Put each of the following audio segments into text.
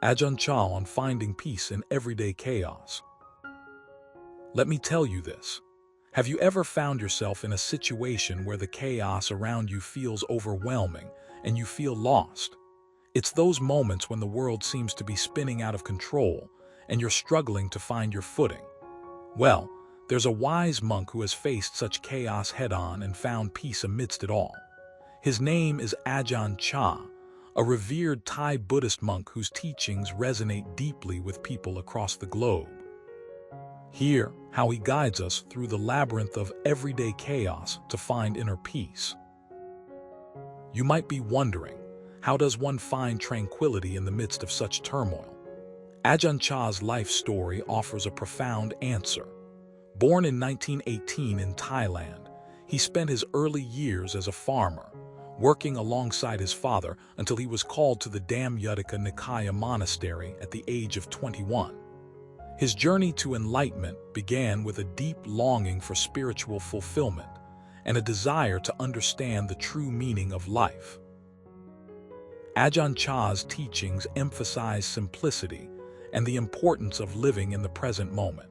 Ajahn Chah on finding peace in everyday chaos. Let me tell you this. Have you ever found yourself in a situation where the chaos around you feels overwhelming and you feel lost? It's those moments when the world seems to be spinning out of control and you're struggling to find your footing. Well, there's a wise monk who has faced such chaos head-on and found peace amidst it all. His name is Ajahn Chah, a revered Thai Buddhist monk whose teachings resonate deeply with people across the globe. Hear how he guides us through the labyrinth of everyday chaos to find inner peace. You might be wondering, how does one find tranquility in the midst of such turmoil? Ajahn Chah's life story offers a profound answer. Born in 1918 in Thailand, he spent his early years as a farmer, working alongside his father until he was called to the Dhammayuttika Nikaya monastery at the age of 21. His journey to enlightenment began with a deep longing for spiritual fulfillment and a desire to understand the true meaning of life. Ajahn Chah's teachings emphasize simplicity and the importance of living in the present moment.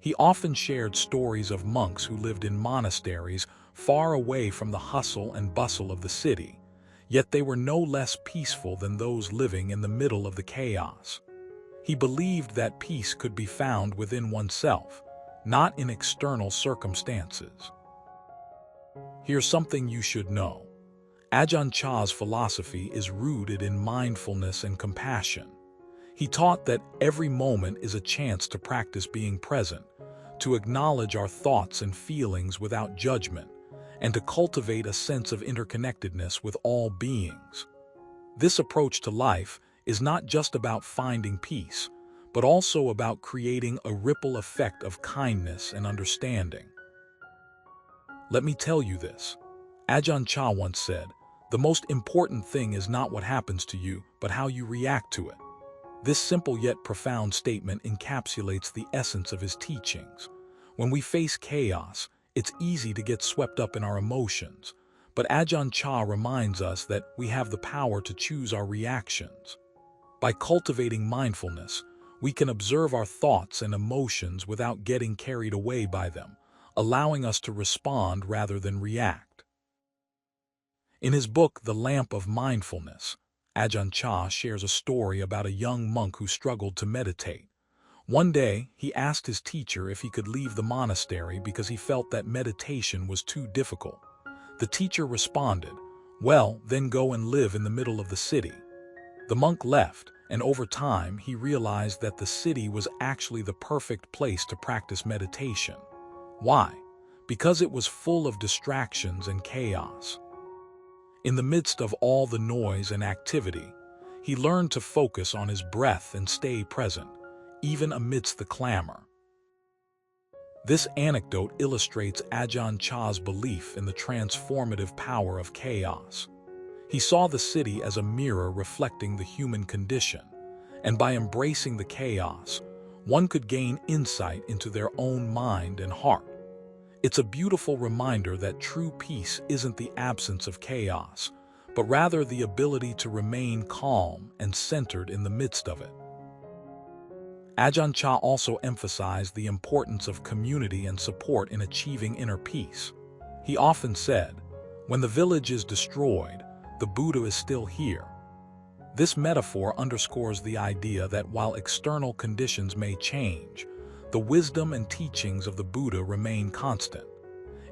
He often shared stories of monks who lived in monasteries far away from the hustle and bustle of the city, yet they were no less peaceful than those living in the middle of the chaos. He believed that peace could be found within oneself, not in external circumstances. Here's something you should know. Ajahn Chah's philosophy is rooted in mindfulness and compassion. He taught that every moment is a chance to practice being present, to acknowledge our thoughts and feelings without judgment, and to cultivate a sense of interconnectedness with all beings. This approach to life is not just about finding peace, but also about creating a ripple effect of kindness and understanding. Let me tell you this. Ajahn Chah once said, "The most important thing is not what happens to you, but how you react to it." This simple yet profound statement encapsulates the essence of his teachings. When we face chaos, it's easy to get swept up in our emotions, but Ajahn Chah reminds us that we have the power to choose our reactions. By cultivating mindfulness, we can observe our thoughts and emotions without getting carried away by them, allowing us to respond rather than react. In his book, The Lamp of Mindfulness, Ajahn Chah shares a story about a young monk who struggled to meditate. One day, he asked his teacher if he could leave the monastery because he felt that meditation was too difficult. The teacher responded, "Well, then go and live in the middle of the city." The monk left, and over time he realized that the city was actually the perfect place to practice meditation. Why? Because it was full of distractions and chaos. In the midst of all the noise and activity, he learned to focus on his breath and stay present, even amidst the clamor. This anecdote illustrates Ajahn Chah's belief in the transformative power of chaos. He saw the city as a mirror reflecting the human condition, and by embracing the chaos, one could gain insight into their own mind and heart. It's a beautiful reminder that true peace isn't the absence of chaos, but rather the ability to remain calm and centered in the midst of it. Ajahn Chah also emphasized the importance of community and support in achieving inner peace. He often said, "When the village is destroyed, the Buddha is still here." This metaphor underscores the idea that while external conditions may change, the wisdom and teachings of the Buddha remain constant.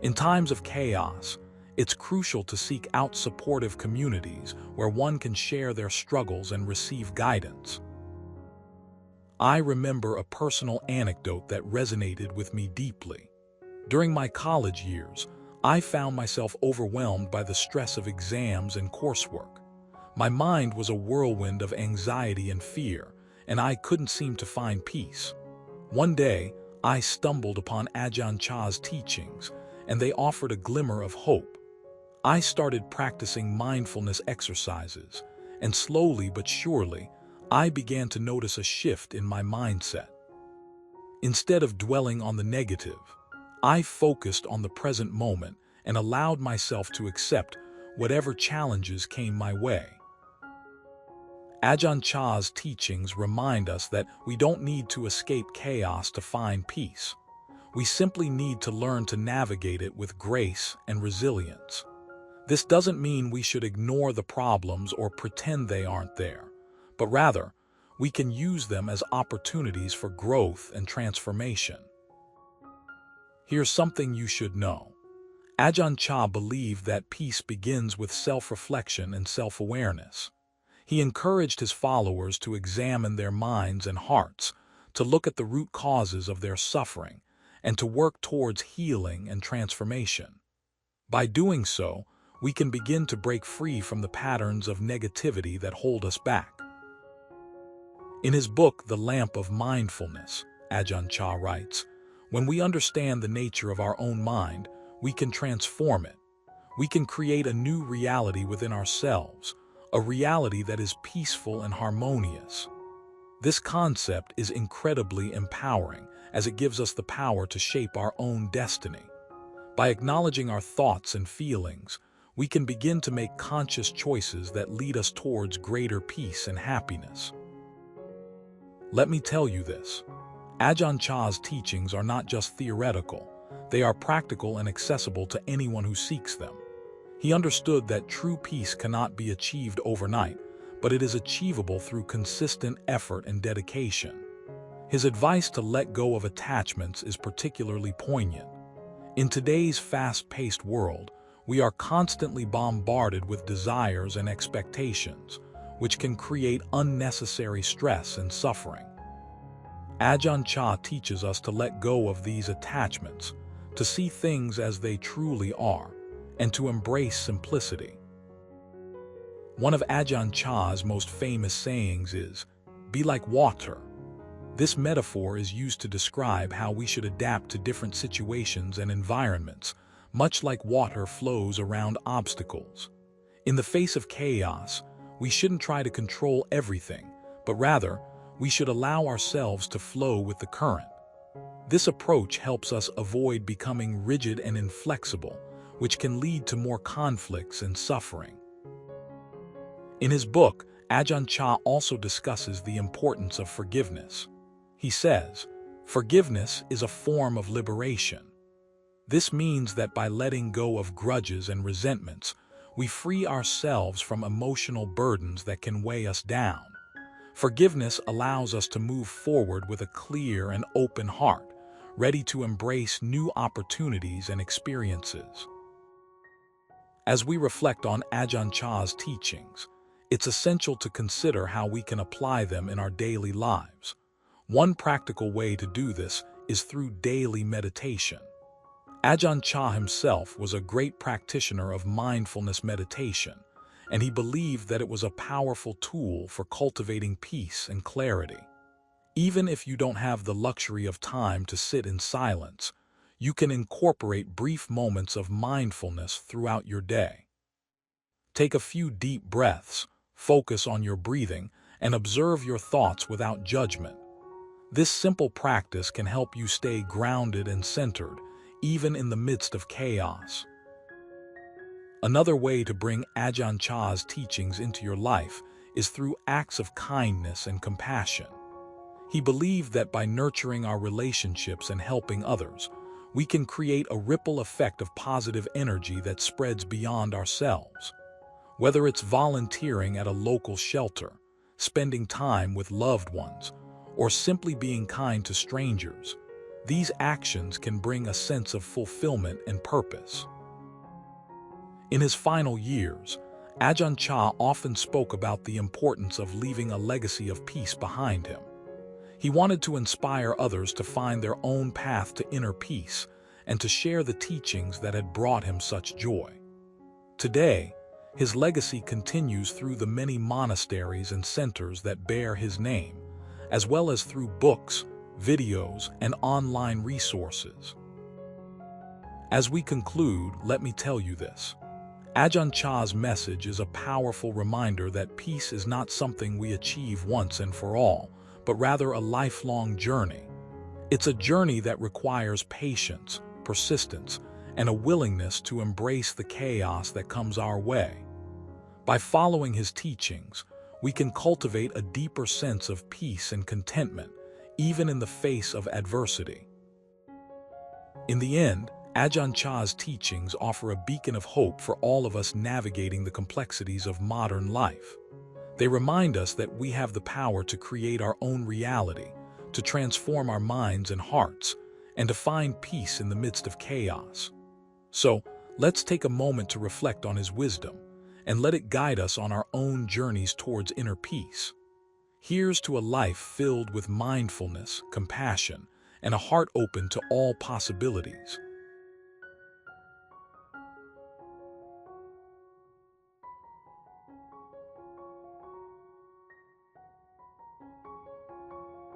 In times of chaos, it's crucial to seek out supportive communities where one can share their struggles and receive guidance. I remember a personal anecdote that resonated with me deeply. During my college years, I found myself overwhelmed by the stress of exams and coursework. My mind was a whirlwind of anxiety and fear, and I couldn't seem to find peace. One day, I stumbled upon Ajahn Chah's teachings, and they offered a glimmer of hope. I started practicing mindfulness exercises, and slowly but surely, I began to notice a shift in my mindset. Instead of dwelling on the negative, I focused on the present moment and allowed myself to accept whatever challenges came my way. Ajahn Chah's teachings remind us that we don't need to escape chaos to find peace. We simply need to learn to navigate it with grace and resilience. This doesn't mean we should ignore the problems or pretend they aren't there, but rather, we can use them as opportunities for growth and transformation. Here's something you should know. Ajahn Chah believed that peace begins with self-reflection and self-awareness. He encouraged his followers to examine their minds and hearts, to look at the root causes of their suffering, and to work towards healing and transformation. By doing so, we can begin to break free from the patterns of negativity that hold us back. In his book, The Lamp of Mindfulness, Ajahn Chah writes, "When we understand the nature of our own mind, we can transform it. We can create a new reality within ourselves, a reality that is peaceful and harmonious." This concept is incredibly empowering, as it gives us the power to shape our own destiny. By acknowledging our thoughts and feelings, we can begin to make conscious choices that lead us towards greater peace and happiness. Let me tell you this. Ajahn Chah's teachings are not just theoretical, they are practical and accessible to anyone who seeks them. He understood that true peace cannot be achieved overnight, but it is achievable through consistent effort and dedication. His advice to let go of attachments is particularly poignant. In today's fast-paced world, we are constantly bombarded with desires and expectations, which can create unnecessary stress and suffering. Ajahn Chah teaches us to let go of these attachments, to see things as they truly are, and to embrace simplicity. One of Ajahn Chah's most famous sayings is, "Be like water." This metaphor is used to describe how we should adapt to different situations and environments, much like water flows around obstacles. In the face of chaos, we shouldn't try to control everything, but rather, we should allow ourselves to flow with the current. This approach helps us avoid becoming rigid and inflexible, which can lead to more conflicts and suffering. In his book, Ajahn Chah also discusses the importance of forgiveness. He says, "Forgiveness is a form of liberation." This means that by letting go of grudges and resentments, we free ourselves from emotional burdens that can weigh us down. Forgiveness allows us to move forward with a clear and open heart, ready to embrace new opportunities and experiences. As we reflect on Ajahn Chah's teachings, it's essential to consider how we can apply them in our daily lives. One practical way to do this is through daily meditation. Ajahn Chah himself was a great practitioner of mindfulness meditation, and he believed that it was a powerful tool for cultivating peace and clarity. Even if you don't have the luxury of time to sit in silence, you can incorporate brief moments of mindfulness throughout your day. Take a few deep breaths, focus on your breathing, and observe your thoughts without judgment. This simple practice can help you stay grounded and centered, even in the midst of chaos. Another way to bring Ajahn Chah's teachings into your life is through acts of kindness and compassion. He believed that by nurturing our relationships and helping others, we can create a ripple effect of positive energy that spreads beyond ourselves. Whether it's volunteering at a local shelter, spending time with loved ones, or simply being kind to strangers, these actions can bring a sense of fulfillment and purpose. In his final years, Ajahn Chah often spoke about the importance of leaving a legacy of peace behind him. He wanted to inspire others to find their own path to inner peace and to share the teachings that had brought him such joy. Today, his legacy continues through the many monasteries and centers that bear his name, as well as through books, videos, and online resources. As we conclude, let me tell you this. Ajahn Chah's message is a powerful reminder that peace is not something we achieve once and for all, but rather a lifelong journey. It's a journey that requires patience, persistence, and a willingness to embrace the chaos that comes our way. By following his teachings, we can cultivate a deeper sense of peace and contentment, even in the face of adversity. In the end, Ajahn Chah's teachings offer a beacon of hope for all of us navigating the complexities of modern life. They remind us that we have the power to create our own reality, to transform our minds and hearts, and to find peace in the midst of chaos. So, let's take a moment to reflect on his wisdom, and let it guide us on our own journeys towards inner peace. Here's to a life filled with mindfulness, compassion, and a heart open to all possibilities.